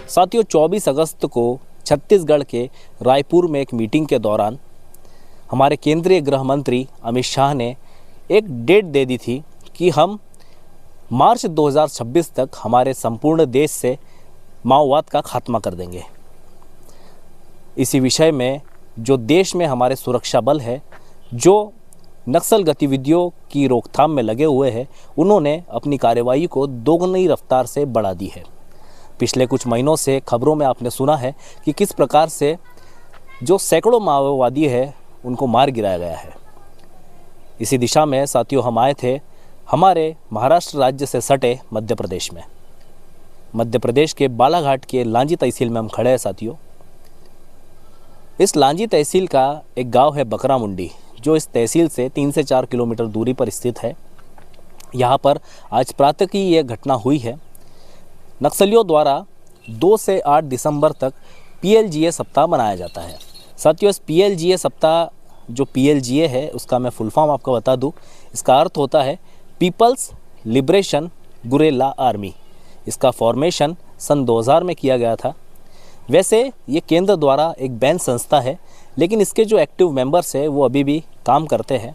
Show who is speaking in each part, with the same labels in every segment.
Speaker 1: साथियों 24 अगस्त को छत्तीसगढ़ के रायपुर में एक मीटिंग के दौरान हमारे केंद्रीय गृह मंत्री अमित शाह ने एक डेट दे दी थी कि हम मार्च 2026 तक हमारे संपूर्ण देश से माओवाद का खात्मा कर देंगे। इसी विषय में जो देश में हमारे सुरक्षा बल है, जो नक्सल गतिविधियों की रोकथाम में लगे हुए हैं, उन्होंने अपनी कार्रवाई को दोगुनी रफ्तार से बढ़ा दी है। पिछले कुछ महीनों से खबरों में आपने सुना है कि किस प्रकार से जो सैकड़ों माओवादी है उनको मार गिराया गया है। इसी दिशा में साथियों हम आए थे हमारे महाराष्ट्र राज्य से सटे मध्य प्रदेश में। मध्य प्रदेश के बालाघाट के लांजी तहसील में हम खड़े हैं साथियों। इस लांजी तहसील का एक गांव है बकरा मुंडी, जो इस तहसील से 3 से 4 किलोमीटर दूरी पर स्थित है। यहाँ पर आज प्रातः की यह घटना हुई है। नक्सलियों द्वारा 2 से 8 दिसंबर तक PLGA सप्ताह मनाया जाता है। साथियों इस PLGA सप्ताह, जो PLGA है उसका मैं फुल फॉर्म आपको बता दूं, इसका अर्थ होता है पीपल्स लिबरेशन गुरेला आर्मी। इसका फॉर्मेशन सन 2000 में किया गया था। वैसे ये केंद्र द्वारा एक बैन संस्था है, लेकिन इसके जो एक्टिव मेंबर्स हैं वो अभी भी काम करते हैं।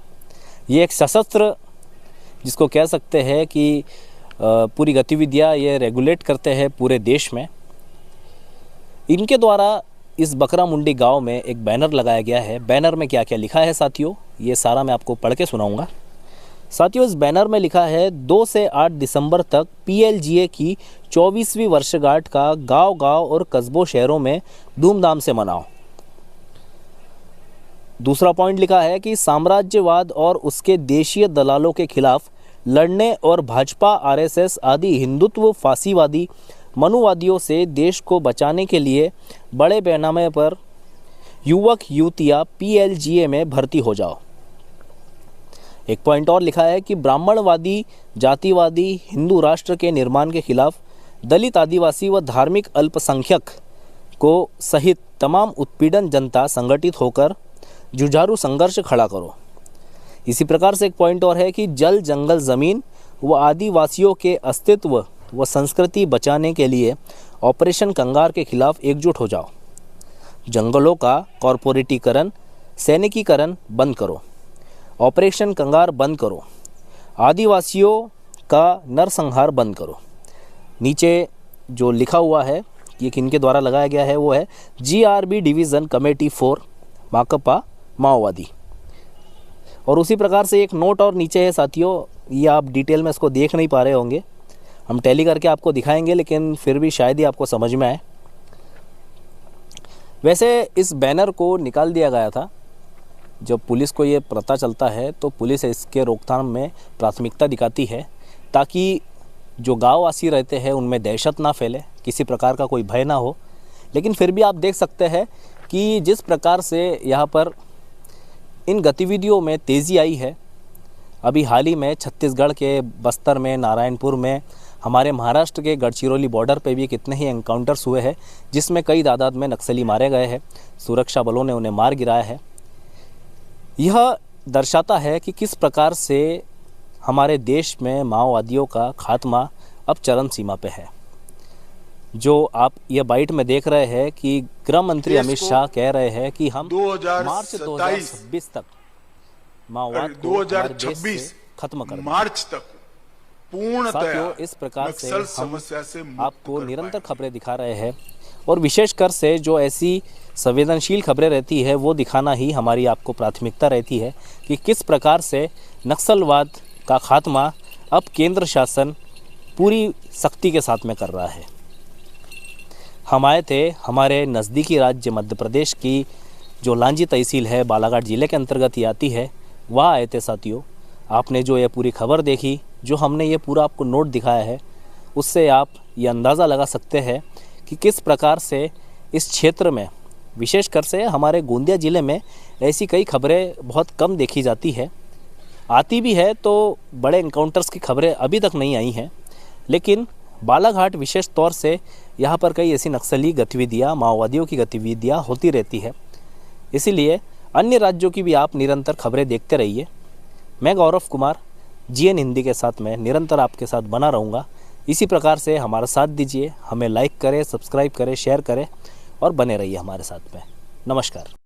Speaker 1: ये एक सशस्त्र, जिसको कह सकते हैं कि पूरी गतिविधियाँ ये रेगुलेट करते हैं पूरे देश में। इनके द्वारा इस बकरा मुंडी गांव में एक बैनर लगाया गया है। बैनर में क्या क्या लिखा है साथियों, ये सारा मैं आपको पढ़ के सुनाऊंगा। साथियों इस बैनर में लिखा है 2 से 8 दिसंबर तक PLGA की 24वीं वर्षगांठ का गांव-गांव और कस्बों शहरों में धूमधाम से मनाओ। दूसरा पॉइंट लिखा है कि साम्राज्यवाद और उसके देशीय दलालों के खिलाफ लड़ने और भाजपा, RSS आदि हिंदुत्व फासीवादी मनुवादियों से देश को बचाने के लिए बड़े पैमाने पर युवक युवतियाँ PLGA में भर्ती हो जाओ। एक पॉइंट और लिखा है कि ब्राह्मणवादी, जातिवादी हिंदू राष्ट्र के निर्माण के खिलाफ दलित, आदिवासी व धार्मिक अल्पसंख्यक को सहित तमाम उत्पीड़न जनता संगठित होकर जुझारू संघर्ष खड़ा करो। इसी प्रकार से एक पॉइंट और है कि जल, जंगल, ज़मीन व आदिवासियों के अस्तित्व व संस्कृति बचाने के लिए ऑपरेशन कंगार के खिलाफ एकजुट हो जाओ। जंगलों का कॉरपोरेटीकरण, सैनिकीकरण बंद करो। ऑपरेशन कंगार बंद करो। आदिवासियों का नरसंहार बंद करो। नीचे जो लिखा हुआ है ये किनके द्वारा लगाया गया है, वो है GRB डिवीज़न कमेटी 4 माकपा माओवादी। और उसी प्रकार से एक नोट और नीचे है साथियों, ये आप डिटेल में इसको देख नहीं पा रहे होंगे, हम टैली करके आपको दिखाएंगे, लेकिन फिर भी शायद ही आपको समझ में आए। वैसे इस बैनर को निकाल दिया गया था। जब पुलिस को ये पता चलता है तो पुलिस इसके रोकथाम में प्राथमिकता दिखाती है, ताकि जो गाँववासी रहते हैं उनमें दहशत ना फैले, किसी प्रकार का कोई भय ना हो। लेकिन फिर भी आप देख सकते हैं कि जिस प्रकार से यहाँ पर इन गतिविधियों में तेज़ी आई है। अभी हाल ही में छत्तीसगढ़ के बस्तर में, नारायणपुर में, हमारे महाराष्ट्र के गढ़चिरौली बॉर्डर पे भी कितने ही एनकाउंटर्स हुए हैं, जिसमें कई तादाद में नक्सली मारे गए हैं। सुरक्षा बलों ने उन्हें मार गिराया है। यह दर्शाता है कि किस प्रकार से हमारे देश में माओवादियों का खात्मा अब चरम सीमा पे है। जो आप ये बाइट में देख रहे हैं कि गृह मंत्री अमित शाह कह रहे हैं कि हम मार्च 2026 तक माओवाद को हमारे देश से खत्म कर देंगे।
Speaker 2: मार्च तक पूर्णतया
Speaker 1: इस प्रकार से हम
Speaker 2: समस्या से
Speaker 1: आपको निरंतर खबरें दिखा रहे हैं, और विशेषकर से जो ऐसी संवेदनशील खबरें रहती है वो दिखाना ही हमारी आपको प्राथमिकता रहती है कि किस प्रकार से नक्सलवाद का खात्मा अब केंद्र शासन पूरी सख्ती के साथ में कर रहा है। हम आए थे हमारे नज़दीकी राज्य मध्य प्रदेश की जो लांजी तहसील है, बालाघाट ज़िले के अंतर्गत ही आती है, वहाँ आए थे साथियों। आपने जो ये पूरी खबर देखी, जो हमने ये पूरा आपको नोट दिखाया है, उससे आप ये अंदाज़ा लगा सकते हैं कि किस प्रकार से इस क्षेत्र में, विशेषकर से हमारे गोंदिया ज़िले में, ऐसी कई खबरें बहुत कम देखी जाती है। आती भी है तो बड़े एनकाउंटर्स की खबरें अभी तक नहीं आई हैं, लेकिन बालाघाट विशेष तौर से यहाँ पर कई ऐसी नक्सली गतिविधियाँ, माओवादियों की गतिविधियाँ होती रहती है। इसीलिए अन्य राज्यों की भी आप निरंतर खबरें देखते रहिए। मैं गौरव कुमार GN हिंदी के साथ में निरंतर आपके साथ बना रहूँगा। इसी प्रकार से हमारा साथ दीजिए, हमें लाइक करें, सब्सक्राइब करें, शेयर करें और बने रहिए हमारे साथ में। नमस्कार।